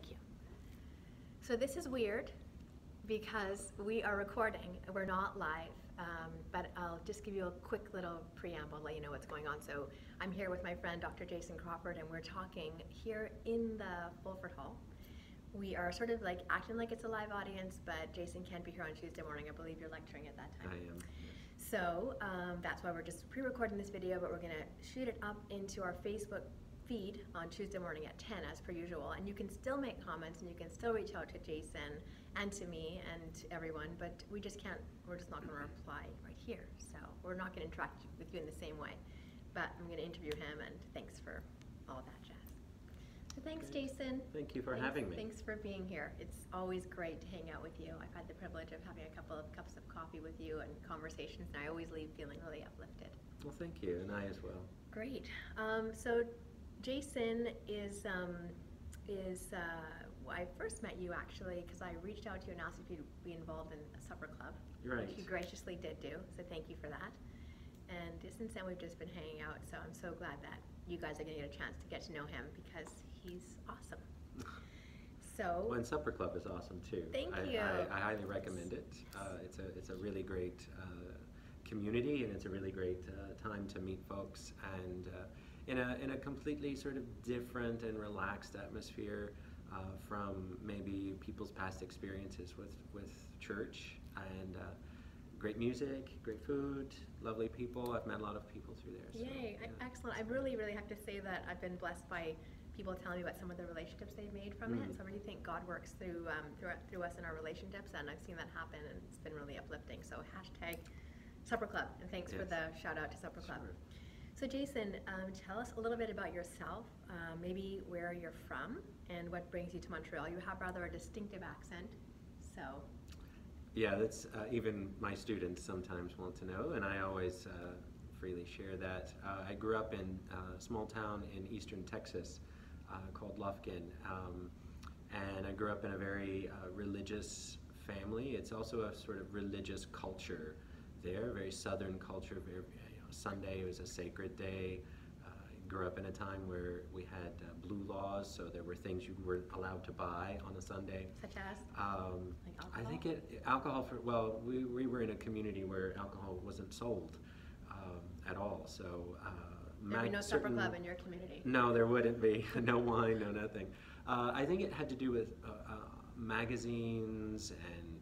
Thank you. So this is weird because we are recording. We're not live, but I'll just give you a quick little preamble, let you know what's going on. So I'm here with my friend, Dr. Jason Crawford, and we're talking here in the Fulford Hall. We are sort of like acting like it's a live audience, but Jason can't be here on Tuesday morning. I believe you're lecturing at that time. I am. So that's why we're just pre-recording this video, but we're going to shoot it up into our Facebook feed on Tuesday morning at 10 as per usual. And you can still make comments and you can still reach out to Jason and to me and everyone, but we're just not going to reply right here. So we're not going to interact with you in the same way. But I'm going to interview him, and thanks for all that jazz. So thanks, Jason. Thank you for having me. Thanks for being here. It's always great to hang out with you. I've had the privilege of having a couple of cups of coffee with you and conversations, and I always leave feeling really uplifted. Well, thank you, and I as well. Great. So Jason I first met you actually because I reached out to you and asked if you'd be involved in a supper club. Right. Which you graciously did do, so thank you for that. And since then we've just been hanging out, so I'm so glad that you guys are going to get a chance to get to know him because he's awesome. So. Well, and Supper Club is awesome too. Thank you. I highly recommend it. It's a really great community, and it's a really great time to meet folks, and in a completely sort of different and relaxed atmosphere from maybe people's past experiences with church, and great music, great food, lovely people. I've met a lot of people through there. Yay, so, yeah. Excellent. I really, really have to say that I've been blessed by people telling me about some of the relationships they've made from it. So I really think God works through us in our relationships, and I've seen that happen, and it's been really uplifting. So hashtag Supper Club, and thanks for the shout out to Supper Club. Sure. So Jason, tell us a little bit about yourself, maybe where you're from, and what brings you to Montreal. You have rather a distinctive accent, so. Yeah, that's even my students sometimes want to know, and I always freely share that. I grew up in a small town in eastern Texas called Lufkin, and I grew up in a very religious family. It's also a sort of religious culture there, very southern culture. Very, Sunday was a sacred day. Grew up in a time where we had blue laws, so there were things you weren't allowed to buy on a Sunday. Such as? Like alcohol? I think we were in a community where alcohol wasn't sold at all, so there'd be no supper club in your community? No, there wouldn't be. No wine, no nothing. I think it had to do with magazines and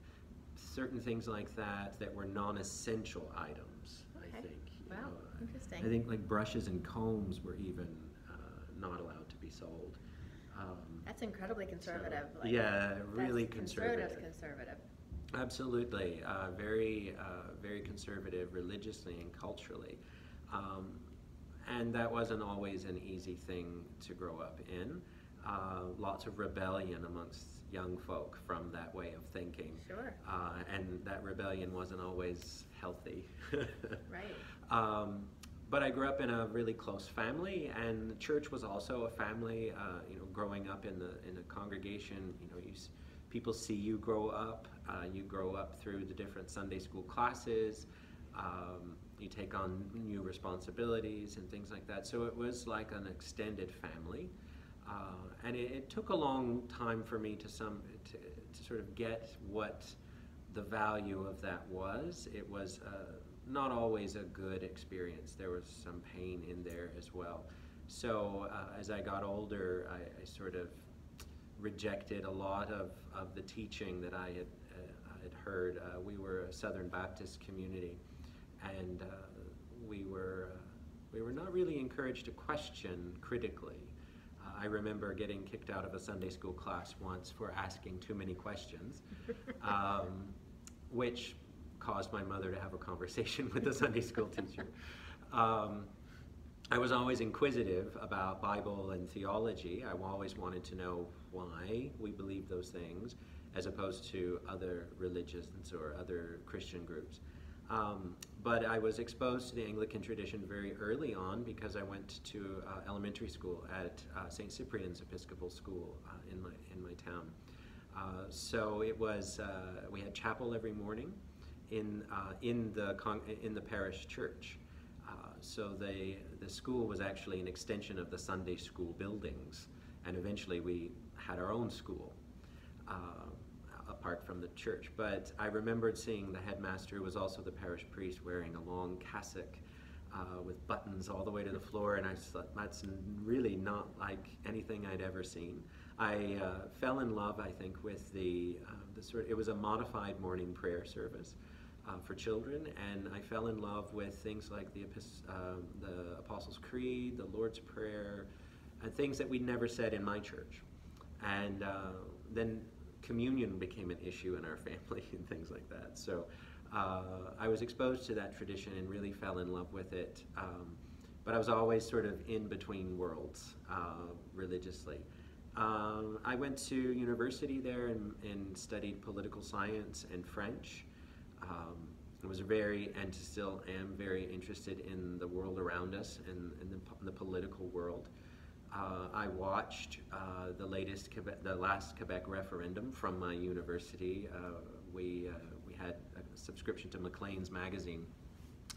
certain things like that were non-essential items, I think. Wow, interesting. I think like brushes and combs were even not allowed to be sold. That's incredibly conservative. So, yeah, really conservative. Conservative. Absolutely, very conservative religiously and culturally. And that wasn't always an easy thing to grow up in. Lots of rebellion amongst young folk from that way of thinking. Sure. And that rebellion wasn't always healthy. Right. But I grew up in a really close family, and the church was also a family. Growing up in a congregation, people see you grow up. You grow up through the different Sunday school classes. You take on new responsibilities and things like that. So it was like an extended family. And it took a long time for me to sort of get what the value of that was. It was not always a good experience. There was some pain in there as well. So as I got older, I sort of rejected a lot of the teaching that I had heard. We were a Southern Baptist community, and we were not really encouraged to question critically. I remember getting kicked out of a Sunday school class once for asking too many questions, which caused my mother to have a conversation with the Sunday school teacher. I was always inquisitive about Bible and theology. I always wanted to know why we believe those things, as opposed to other religions or other Christian groups. But I was exposed to the Anglican tradition very early on because I went to elementary school at St. Cyprian's Episcopal School in my town. So it was we had chapel every morning in the parish church. So the school was actually an extension of the Sunday school buildings, and eventually we had our own school, apart from the church. But I remembered seeing the headmaster, who was also the parish priest, wearing a long cassock with buttons all the way to the floor, and I just thought, that's really not like anything I'd ever seen. I fell in love, I think, with the it was a modified morning prayer service for children, and I fell in love with things like the Apostles' Creed, the Lord's Prayer, and things that we'd never said in my church. And then communion became an issue in our family and things like that. So I was exposed to that tradition and really fell in love with it. But I was always sort of in between worlds religiously. I went to university there and studied political science and French. I was and still am very interested in the world around us and the political world. I watched the last Quebec referendum from my university. We had a subscription to Maclean's magazine,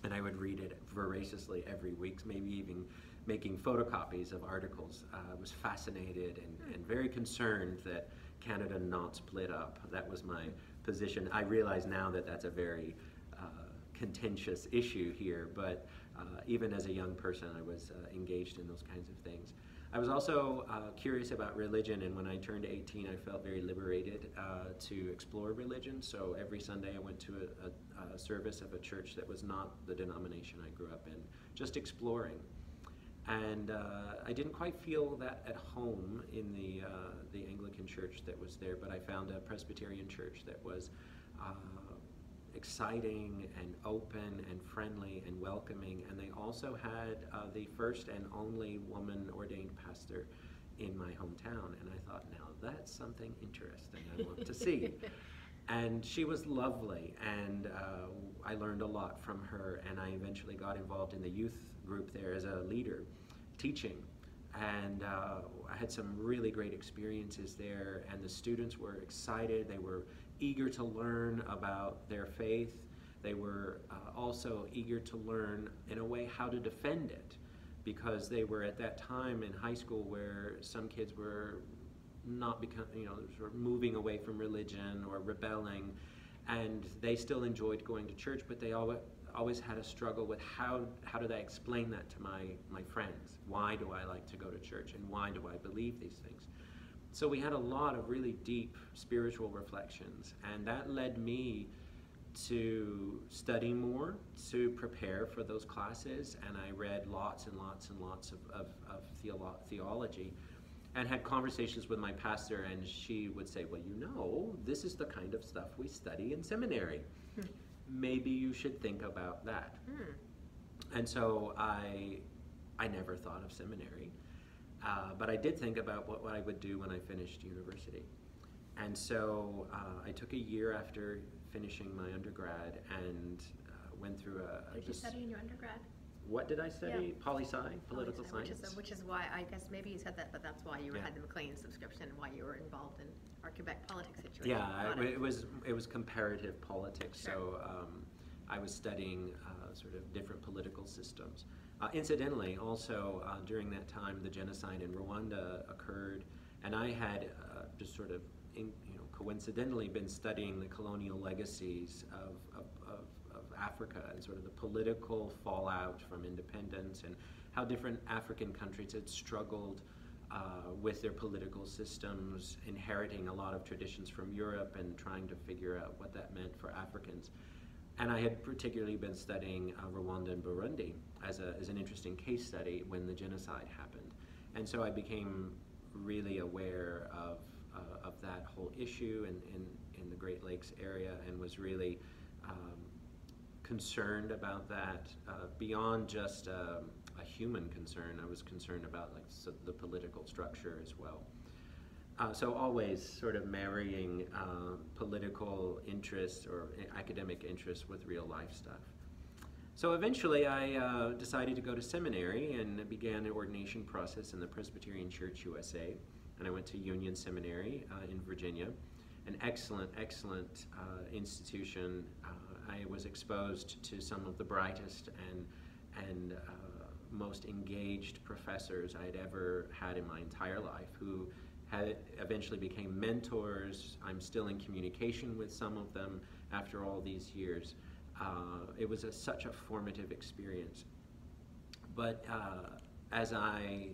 and I would read it voraciously every week, maybe even making photocopies of articles. I was fascinated and very concerned that Canada not split up. That was my position. I realize now that that's a very contentious issue here, but even as a young person, I was engaged in those kinds of things. I was also curious about religion, and when I turned 18, I felt very liberated to explore religion. So every Sunday I went to a service of a church that was not the denomination I grew up in, just exploring. And I didn't quite feel that at home in the Anglican church that was there, but I found a Presbyterian church that was exciting and open and friendly and welcoming, and they also had the first and only woman ordained pastor in my hometown, and I thought, now that's something interesting I want to see. And she was lovely, and I learned a lot from her, and I eventually got involved in the youth group there as a leader, teaching. And I had some really great experiences there, and the students were excited. They were eager to learn about their faith. They were also eager to learn, in a way, how to defend it, because they were at that time in high school where some kids were sort of moving away from religion or rebelling, and they still enjoyed going to church, but they always had a struggle with how did I explain that to my friends? Why do I like to go to church, and why do I believe these things? So we had a lot of really deep spiritual reflections, and that led me to study more, to prepare for those classes, and I read lots and lots and lots of theology, and had conversations with my pastor, and she would say, well, this is the kind of stuff we study in seminary. Maybe you should think about that. And so I never thought of seminary, but I did think about what I would do when I finished university. And so I took a year after finishing my undergrad and went through a... Did you study in your undergrad? What did I study? Yeah. Poli-sci, political science. Which is why, I guess maybe you said that, but that's why you had the Maclean subscription, why you were involved in our Quebec politics situation. Yeah, it was comparative politics, Sure. so I was studying sort of different political systems. Incidentally, also during that time, the genocide in Rwanda occurred, and I had just sort of coincidentally been studying the colonial legacies of Africa and sort of the political fallout from independence and how different African countries had struggled with their political systems, inheriting a lot of traditions from Europe and trying to figure out what that meant for Africans. And I had particularly been studying Rwanda and Burundi as an interesting case study when the genocide happened. And so I became really aware of that whole issue in the Great Lakes area, and was really concerned about that beyond just a human concern. I was concerned about the political structure as well. So always sort of marrying political interests or academic interests with real life stuff. So eventually I decided to go to seminary and began an ordination process in the Presbyterian Church USA. And I went to Union Seminary in Virginia, an excellent institution. I was exposed to some of the brightest and most engaged professors I'd ever had in my entire life, who eventually became mentors. I'm still in communication with some of them after all these years. It was such a formative experience. But as I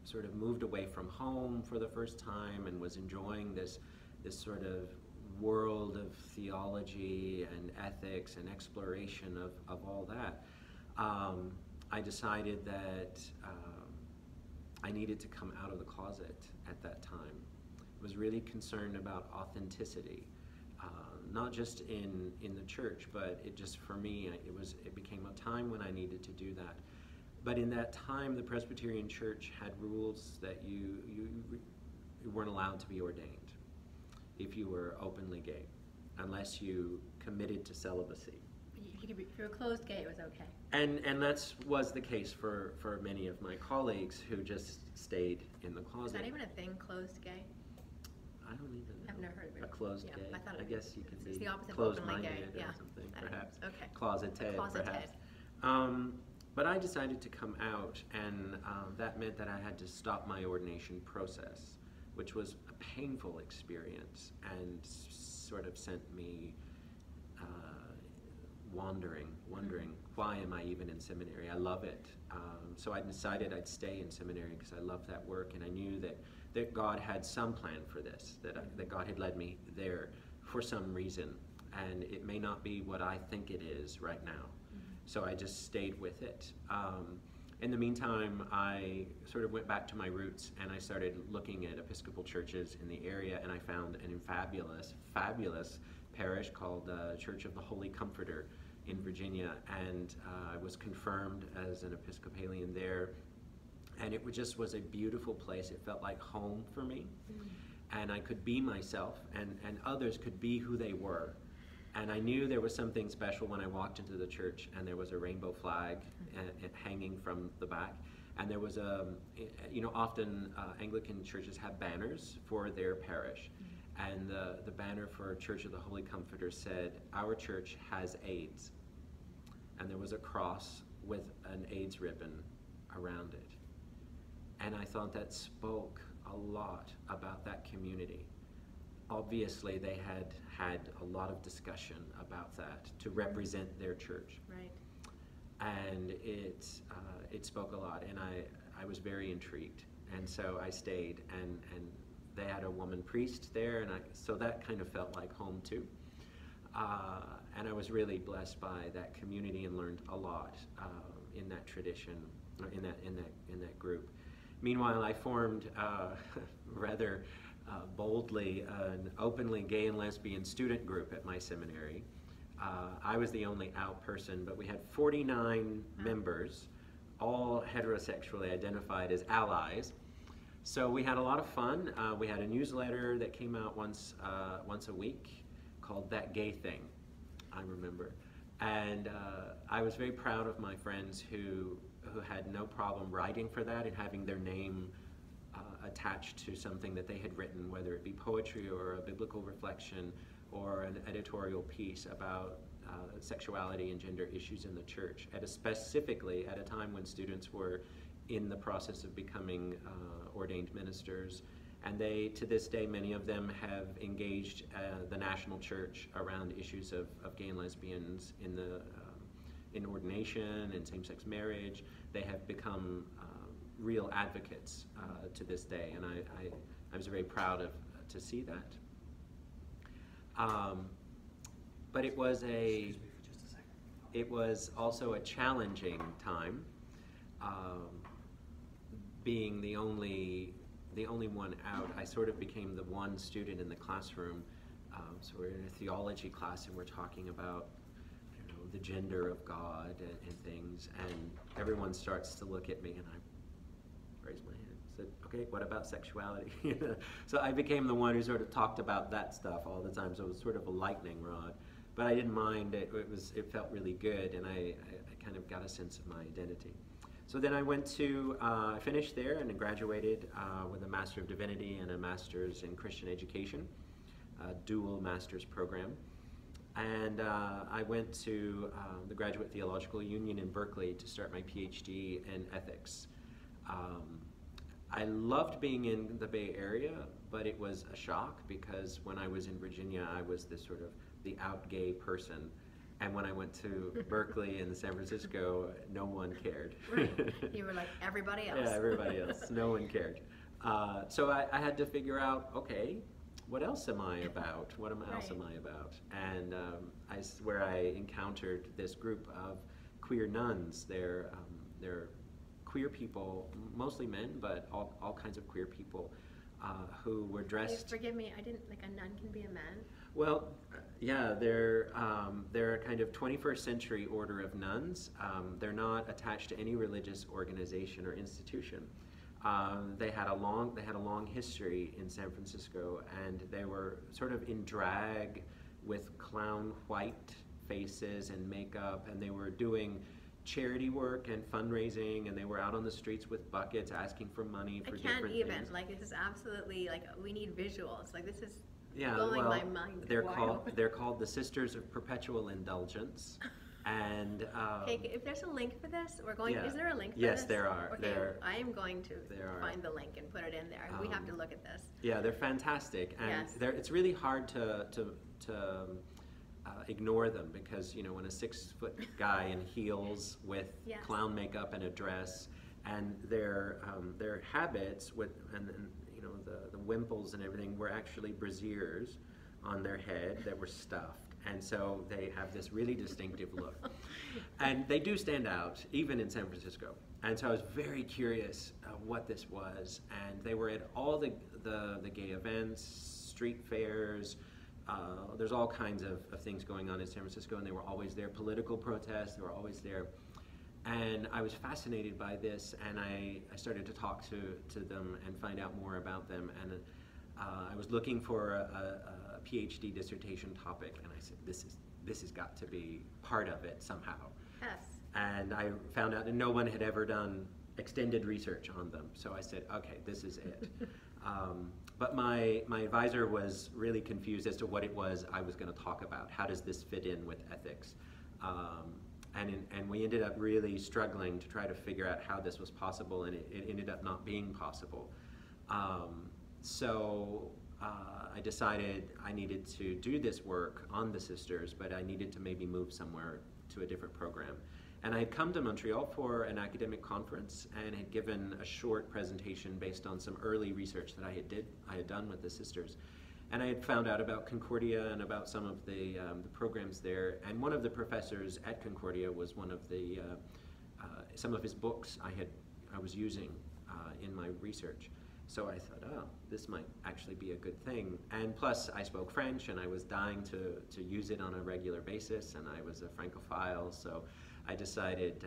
sort of moved away from home for the first time and was enjoying this sort of world of theology and ethics and exploration of all that, I decided that I needed to come out of the closet at that time. I was really concerned about authenticity, not just in the church, but it just, for me, it became a time when I needed to do that. But in that time, the Presbyterian Church had rules that you weren't allowed to be ordained if you were openly gay, unless you committed to celibacy. If you were closed gay, it was okay. And that was the case for many of my colleagues who just stayed in the closet. Is that even a thing, closed gay? I don't even know. I've never heard of it. A closed yeah, gay. I guess you could be the opposite closed-minded of openly gay. or something, perhaps. Okay. Closeted, perhaps. But I decided to come out, and that meant that I had to stop my ordination process, which was a painful experience and sort of sent me wondering, why am I even in seminary? I love it. So I decided I'd stay in seminary because I love that work, and I knew that God had some plan for this, that God had led me there for some reason, and it may not be what I think it is right now. So I just stayed with it. In the meantime, I sort of went back to my roots, and I started looking at Episcopal churches in the area, and I found a fabulous parish called Church of the Holy Comforter in Virginia, and I was confirmed as an Episcopalian there, and it just was a beautiful place. It felt like home for me, and I could be myself, and others could be who they were. And I knew there was something special when I walked into the church and there was a rainbow flag hanging from the back. And there was often Anglican churches have banners for their parish. And the banner for Church of the Holy Comforter said, "Our church has AIDS." And there was a cross with an AIDS ribbon around it. And I thought that spoke a lot about that community. Obviously, they had a lot of discussion about that to represent their church. Right. And it spoke a lot, and I was very intrigued. And so I stayed, and they had a woman priest there, and so that kind of felt like home too. And I was really blessed by that community and learned a lot in that tradition, or in that group. Meanwhile, I formed rather boldly an openly gay and lesbian student group at my seminary. I was the only out person, but we had 49 members, all heterosexually identified as allies. So we had a lot of fun. We had a newsletter that came out once a week called That Gay Thing, I remember. And I was very proud of my friends who had no problem writing for that and having their name attached to something that they had written, whether it be poetry or a biblical reflection or an editorial piece about sexuality and gender issues in the church, specifically at a time when students were in the process of becoming ordained ministers. And they, to this day, many of them have engaged the national church around issues of gay and lesbians in ordination and same-sex marriage. They have become real advocates to this day, and I was very proud to see that. But it was Excuse me for just a second. it was also a challenging time, being the only one out. I sort of became the one student in the classroom. So we're in a theology class, and we're talking about the gender of God and things, and everyone starts to look at me, and I raised my hand and said, "Okay, what about sexuality?" So I became the one who sort of talked about that stuff all the time. So it was sort of a lightning rod, but I didn't mind. It felt really good, and I kind of got a sense of my identity. So then I went to finished there and graduated with a Master of Divinity and a Master's in Christian Education, a dual master's program. And I went to the Graduate Theological Union in Berkeley to start my PhD in ethics. I loved being in the Bay Area, but it was a shock because when I was in Virginia, I was this sort of the out gay person. And when I went to Berkeley and San Francisco, no one cared. Right. You were like everybody else. Yeah, everybody else. No one cared. So I had to figure out, okay, what else am I about? What else am I about? And where I encountered this group of queer nuns. They're queer people, mostly men, but all kinds of queer people who were dressed. Forgive me, I didn't, like a nun can be a man? Well, yeah, they're a kind of 21st century order of nuns. They're not attached to any religious organization or institution. They had a long history in San Francisco, and they were sort of in drag with clown white faces and makeup, and they were doing charity work and fundraising, and they were out on the streets with buckets asking for money for different things. I can't even, like, this is absolutely, like, we need visuals. Like, this is yeah, blowing well, my mind. They're called the Sisters of Perpetual Indulgence. And okay, if there's a link for this, we're going. Yeah. Is there a link for yes, this? there are. Okay, I am going to find the link and put it in there. We have to look at this. Yeah, they're fantastic, and yes. It's really hard to ignore them because when a 6-foot guy in heels with yes. clown makeup and a dress, and their habits and the wimples and everything were actually brassiers on their head that were stuffed. And so they have this really distinctive look. And they do stand out, even in San Francisco. And so I was very curious what this was. And they were at all the gay events, street fairs. There's all kinds of things going on in San Francisco, and they were always there. Political protests, they were always there. And I was fascinated by this, and I started to talk to them and find out more about them. And I was looking for a PhD dissertation topic, and I said, this has got to be part of it somehow. Yes. And I found out that no one had ever done extended research on them, so I said, okay, this is it. But my advisor was really confused as to what it was I was going to talk about. How does this fit in with ethics? And we ended up really struggling to try to figure out how this was possible, and it ended up not being possible. So I decided I needed to do this work on the sisters, but I needed to maybe move somewhere to a different program. And I had come to Montreal for an academic conference and had given a short presentation based on some early research that I had done with the sisters. And I had found out about Concordia and about some of the programs there. And one of the professors at Concordia was one of the some of his books I was using in my research. So I thought, oh, this might actually be a good thing. And plus, I spoke French, and I was dying to use it on a regular basis, and I was a Francophile, so I decided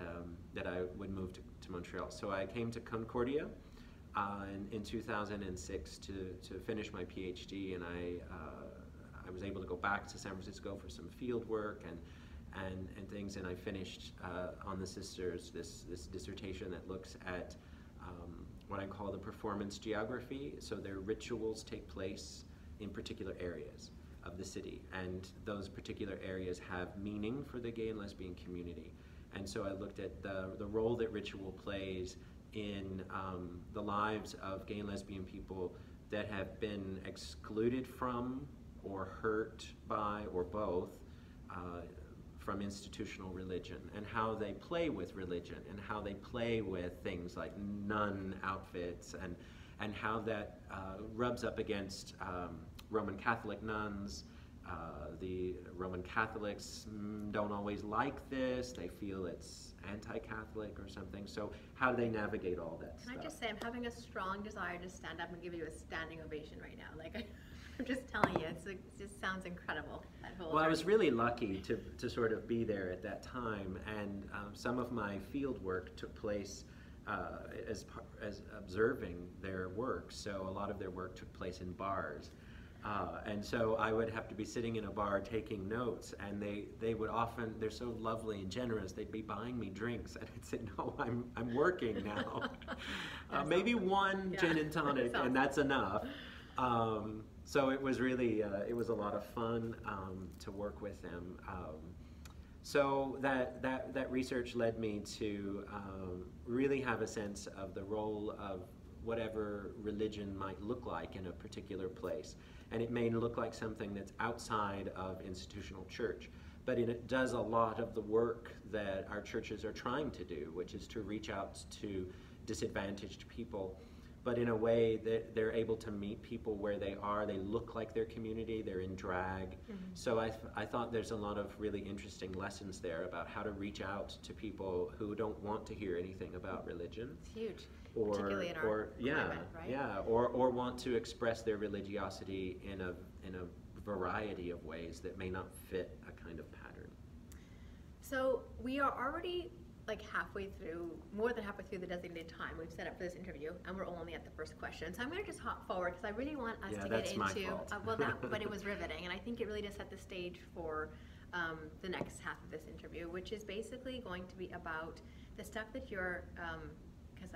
that I would move to Montreal. So I came to Concordia in 2006 to finish my PhD, and I was able to go back to San Francisco for some field work and things, and I finished on the sisters this dissertation that looks at what I call the performance geography. So their rituals take place in particular areas of the city, and those particular areas have meaning for the gay and lesbian community. And so I looked at the role that ritual plays in the lives of gay and lesbian people that have been excluded from or hurt by or both from institutional religion, and how they play with religion, and how they play with things like nun outfits, and how that rubs up against Roman Catholic nuns. The Roman Catholics don't always like this. They feel it's anti-Catholic or something. So how do they navigate all that stuff? Can I just say, I'm having a strong desire to stand up and give you a standing ovation right now. Like, I'm just telling you, it just sounds incredible. Well, I was really lucky to sort of be there at that time, and some of my field work took place as observing their work. So a lot of their work took place in bars. And so I would have to be sitting in a bar taking notes, and they would often, they're so lovely and generous, they'd be buying me drinks, and I'd say, no, I'm working now. Maybe awesome. One gin and tonic, and that's enough. So it was really, it was a lot of fun to work with them. So that research led me to really have a sense of the role of whatever religion might look like in a particular place. And it may look like something that's outside of institutional church, but it does a lot of the work that our churches are trying to do, which is to reach out to disadvantaged people, but in a way that they're able to meet people where they are. They look like their community, they're in drag. So I thought there's a lot of really interesting lessons there about how to reach out to people who don't want to hear anything about religion. It's huge, particularly in our climate, right? Or want to express their religiosity in a variety of ways that may not fit a kind of pattern. So we are already like more than halfway through the designated time we've set up for this interview, and we're only at the first question. So I'm going to just hop forward because I really want us to get into. My fault. But it was riveting, and I think it really does set the stage for the next half of this interview, which is basically going to be about the stuff that you're. Because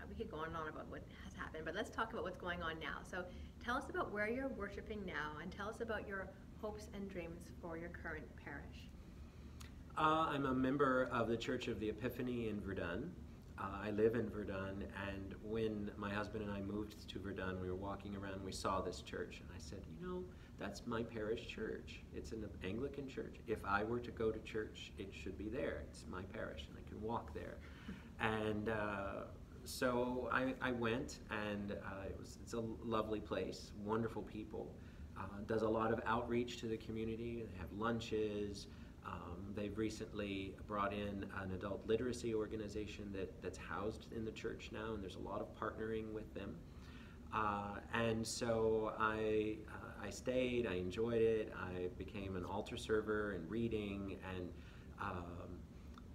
we could go on and on about what has happened, but let's talk about what's going on now. So tell us about where you're worshiping now, and tell us about your hopes and dreams for your current parish. I'm a member of the Church of the Epiphany in Verdun. I live in Verdun, and when my husband and I moved to Verdun, we were walking around, we saw this church, and I said, that's my parish church. It's an Anglican church. If I were to go to church, it should be there. It's my parish, and I can walk there. And so I went, and it's a lovely place, wonderful people. Does a lot of outreach to the community. They have lunches. They've recently brought in an adult literacy organization that's housed in the church now, and there's a lot of partnering with them. And so I stayed, I enjoyed it, I became an altar server and reading, and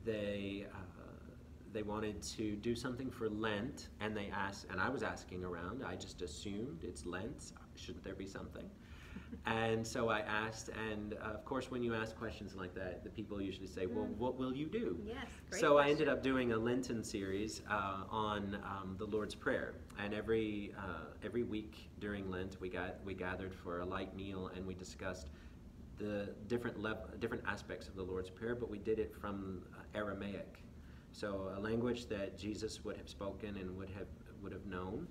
they wanted to do something for Lent, and they asked, and I was asking around, I just assumed it's Lent, shouldn't there be something? And so I asked, and of course when you ask questions like that, the people usually say, well, what will you do? Yes, great So question. I ended up doing a Lenten series on the Lord's Prayer, and every week during Lent we gathered for a light meal, and we discussed the different aspects of the Lord's Prayer, but we did it from Aramaic, so a language that Jesus would have spoken and would have known.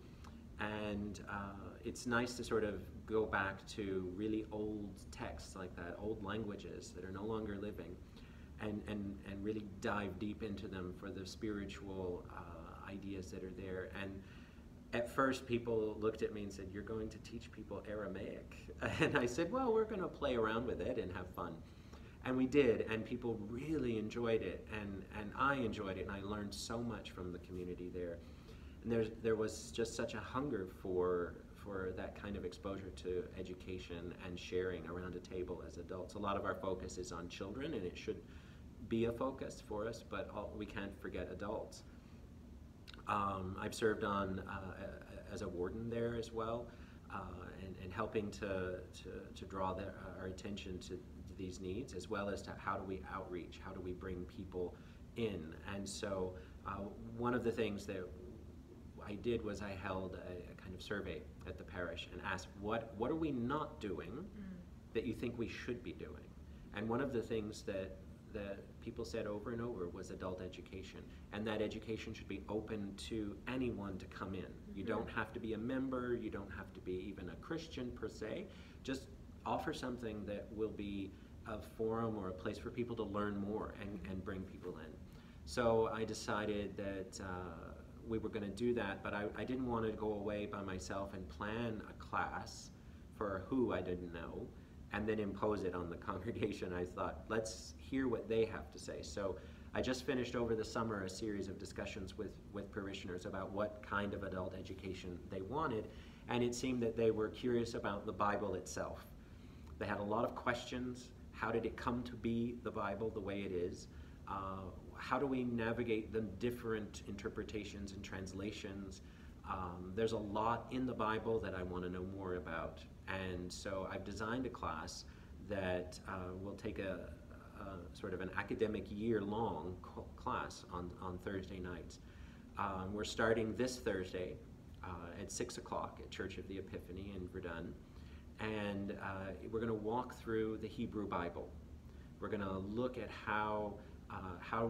And it's nice to sort of go back to really old texts like that, old languages that are no longer living, and really dive deep into them for the spiritual ideas that are there. And at first people looked at me and said, you're going to teach people Aramaic? And I said, well, we're going to play around with it and have fun. And we did, and people really enjoyed it, and I enjoyed it, and I learned so much from the community there. And there was just such a hunger for that kind of exposure to education and sharing around a table as adults. A lot of our focus is on children, and it should be a focus for us, but we can't forget adults. I've served on as a warden there as well, and helping to draw our attention to these needs, as well as to how do we outreach, how do we bring people in. And so one of the things that I did was I held a kind of survey at the parish and asked, what are we not doing that you think we should be doing? And one of the things that people said over and over was adult education, and that education should be open to anyone to come in. You don't have to be a member, you don't have to be even a Christian per se, just offer something that will be a forum or a place for people to learn more and bring people in. So I decided that we were going to do that, but I didn't want to go away by myself and plan a class for who I didn't know and then impose it on the congregation. I thought, let's hear what they have to say. So I just finished over the summer a series of discussions with parishioners about what kind of adult education they wanted, and it seemed that they were curious about the Bible itself. They had a lot of questions. How did it come to be the Bible the way it is? How do we navigate the different interpretations and translations? There's a lot in the Bible that I want to know more about, and so I've designed a class that will take a sort of an academic year-long class on Thursday nights. We're starting this Thursday at 6 o'clock at Church of the Epiphany in Verdun, and we're going to walk through the Hebrew Bible. We're going to look at how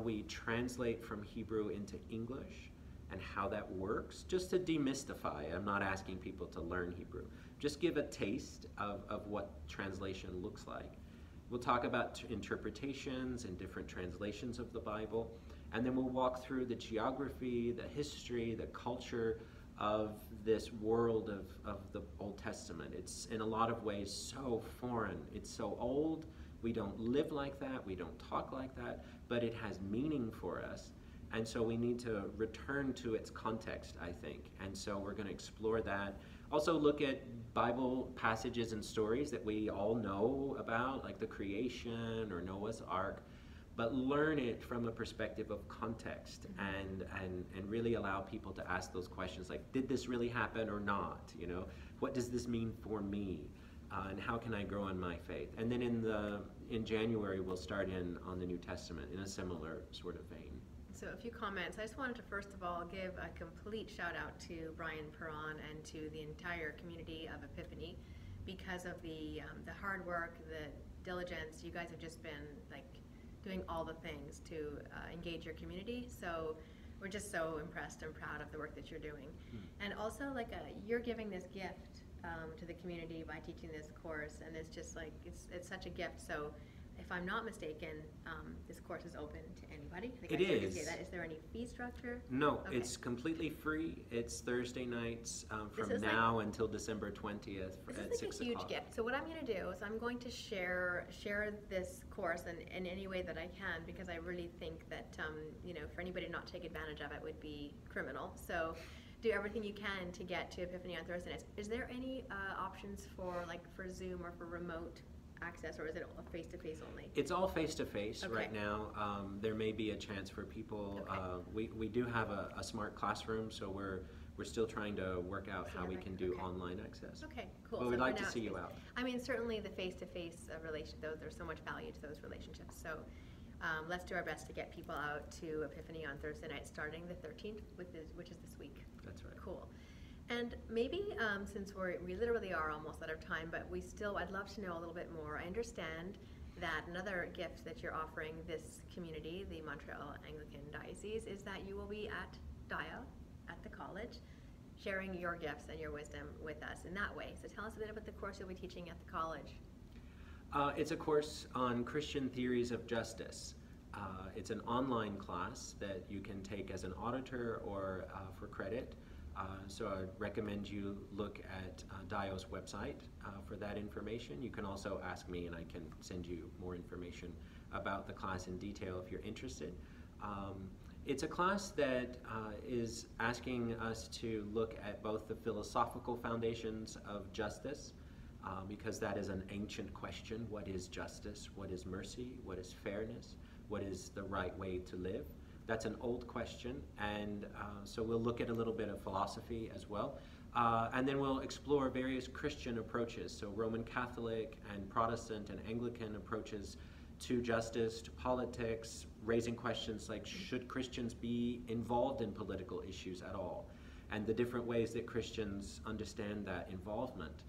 we translate from Hebrew into English, and how that works, just to demystify. I'm not asking people to learn Hebrew. Just give a taste of what translation looks like. We'll talk about interpretations and different translations of the Bible, and then we'll walk through the geography, the history, the culture of this world of the Old Testament. It's in a lot of ways so foreign. It's so old. We don't live like that. We don't talk like that, but it has meaning for us. And so we need to return to its context, I think. And so we're going to explore that. Also look at Bible passages and stories that we all know about, like the creation or Noah's Ark, but learn it from a perspective of context, and really allow people to ask those questions like, did this really happen or not? You know, what does this mean for me? And how can I grow in my faith? And then in January, we'll start on the New Testament in a similar sort of vein. So a few comments. I just wanted to first of all give a complete shout out to Brian Perron and to the entire community of Epiphany, because of the hard work, the diligence. You guys have just been like doing all the things to engage your community. So we're just so impressed and proud of the work that you're doing. And also you're giving this gift to the community by teaching this course, and it's just like, it's such a gift. So if I'm not mistaken, this course is open to anybody. It is. Is there any fee structure? No, Okay. It's completely free. It's Thursday nights from now until December 20th at 6 o'clock. This is like a huge gift. So what I'm going to do is I'm going to share this course in any way that I can, because I really think that for anybody to not take advantage of it would be criminal. So do everything you can to get to Epiphany on Thursday nights. Is there any options for Zoom or for remote access, or is it face-to-face only? It's all face-to-face Okay. right now. There may be a chance for people. Okay. We do have a smart classroom, so we're still trying to work out how we can do Okay. online access. Okay, cool. But So we'd for like to now, see it's you face- out. I mean, certainly the face-to-face relation, though, there's so much value to those relationships. So let's do our best to get people out to Epiphany on Thursday night, starting the 13th, which is this week. That's right. Cool. And maybe since we literally are almost out of time, but I'd love to know a little bit more. I understand that another gift that you're offering this community, the Montreal Anglican Diocese, is that you will be at Dia, at the college, sharing your gifts and your wisdom with us in that way. So tell us a bit about the course you'll be teaching at the college. It's a course on Christian theories of justice. It's an online class that you can take as an auditor or for credit. So I recommend you look at DIO's website for that information. You can also ask me and I can send you more information about the class in detail if you're interested. It's a class that is asking us to look at both the philosophical foundations of justice, because that is an ancient question. What is justice? What is mercy? What is fairness? What is the right way to live? That's an old question, and so we'll look at a little bit of philosophy as well. And then we'll explore various Christian approaches, so Roman Catholic and Protestant and Anglican approaches to justice, to politics, raising questions like, should Christians be involved in political issues at all? And the different ways that Christians understand that involvement.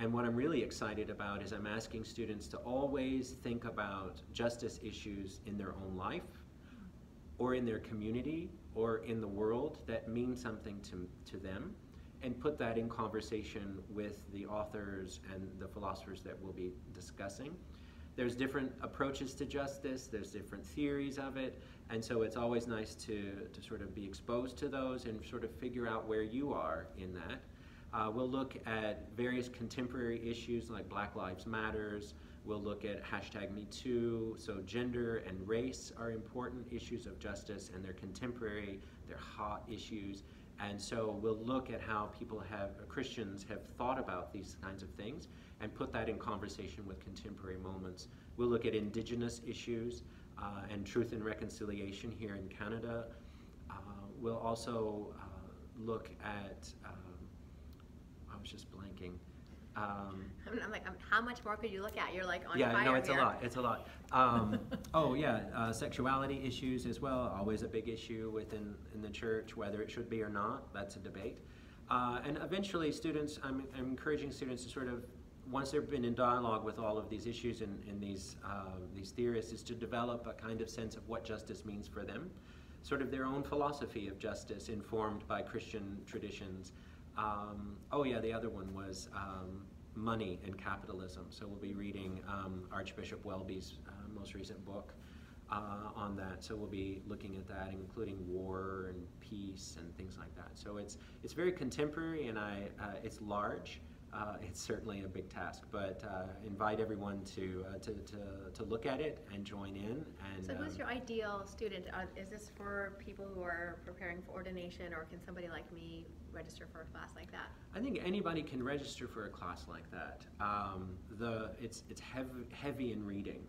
And what I'm really excited about is I'm asking students to always think about justice issues in their own life, or in their community, or in the world that mean something to them, and put that in conversation with the authors and the philosophers that we'll be discussing. There's different approaches to justice, there's different theories of it, and so it's always nice to sort of be exposed to those and sort of figure out where you are in that. We'll look at various contemporary issues like Black Lives Matters. We'll look at #MeToo. So gender and race are important issues of justice, and they're contemporary, they're hot issues. And so we'll look at how Christians have thought about these kinds of things and put that in conversation with contemporary moments. We'll look at Indigenous issues and truth and reconciliation here in Canada. We'll also look at, I was just blanking. I'm like, how much more could you look at? You're like on fire. Yeah, no, it's here. a lot. Oh yeah, sexuality issues as well, always a big issue in the church, whether it should be or not, that's a debate. And eventually students, I'm encouraging students to sort of, once they've been in dialogue with all of these issues and these theorists, is to develop a kind of sense of what justice means for them. sort of their own philosophy of justice informed by Christian traditions. Oh yeah, the other one was money and capitalism. So we'll be reading Archbishop Welby's most recent book on that. So we'll be looking at that, including war and peace and things like that. So it's very contemporary, and it's large. It's certainly a big task, but invite everyone to look at it and join in. And so who's your ideal student? Is this for people who are preparing for ordination, or can somebody like me register for a class like that? I think anybody can register for a class like that. It's heavy in reading,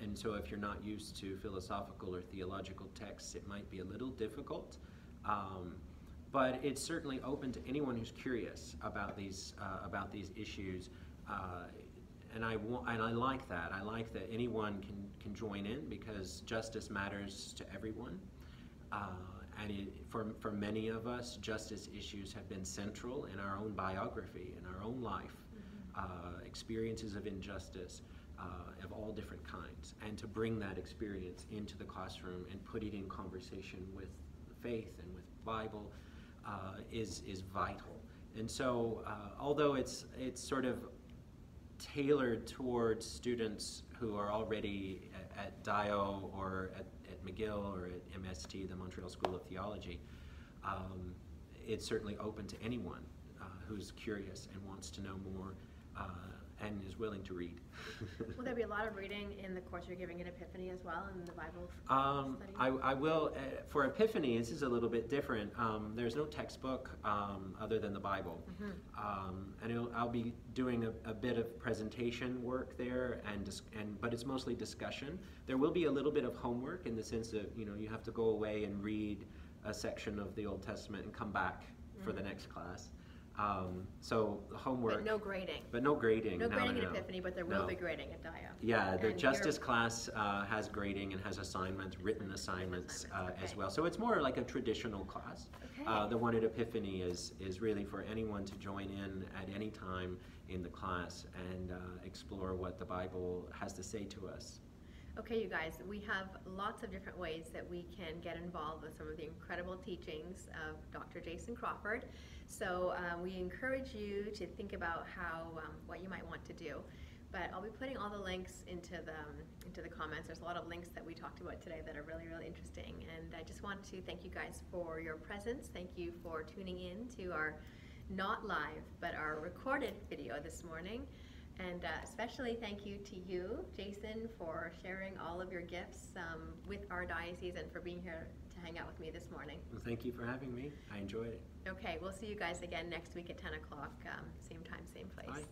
and so if you're not used to philosophical or theological texts, it might be a little difficult. But it's certainly open to anyone who's curious about these issues, and I like that. I like that anyone can join in, because justice matters to everyone, and for many of us, justice issues have been central in our own biography, in our own life, experiences of injustice of all different kinds, and to bring that experience into the classroom and put it in conversation with faith and with Bible. Is vital. And so although it's sort of tailored towards students who are already at Dio or at McGill or at MST, the Montreal School of Theology, it's certainly open to anyone who's curious and wants to know more and is willing to read. Will there be a lot of reading in the course you're giving at Epiphany as well, in the Bible study? I will. For Epiphany, this is a little bit different. There's no textbook other than the Bible. And I'll be doing a bit of presentation work there, but it's mostly discussion. There will be a little bit of homework, in the sense that you have to go away and read a section of the Old Testament and come back for the next class. So the homework. But no grading. No grading at Epiphany, but there will be grading at Dio. Yeah, the justice class has grading and has assignments, written assignments as well. So it's more like a traditional class. Okay. The one at Epiphany is really for anyone to join in at any time in the class and explore what the Bible has to say to us. Okay, you guys, we have lots of different ways that we can get involved with some of the incredible teachings of Dr. Jason Crawford. So we encourage you to think about what you might want to do. But I'll be putting all the links into the comments. There's a lot of links that we talked about today that are really, really interesting. And I just want to thank you guys for your presence. Thank you for tuning in to our not live, but our recorded video this morning. And especially thank you to you, Jason, for sharing all of your gifts with our diocese and for being here to hang out with me this morning. Well, thank you for having me. I enjoyed it. Okay, we'll see you guys again next week at 10 o'clock, same time, same place. Bye.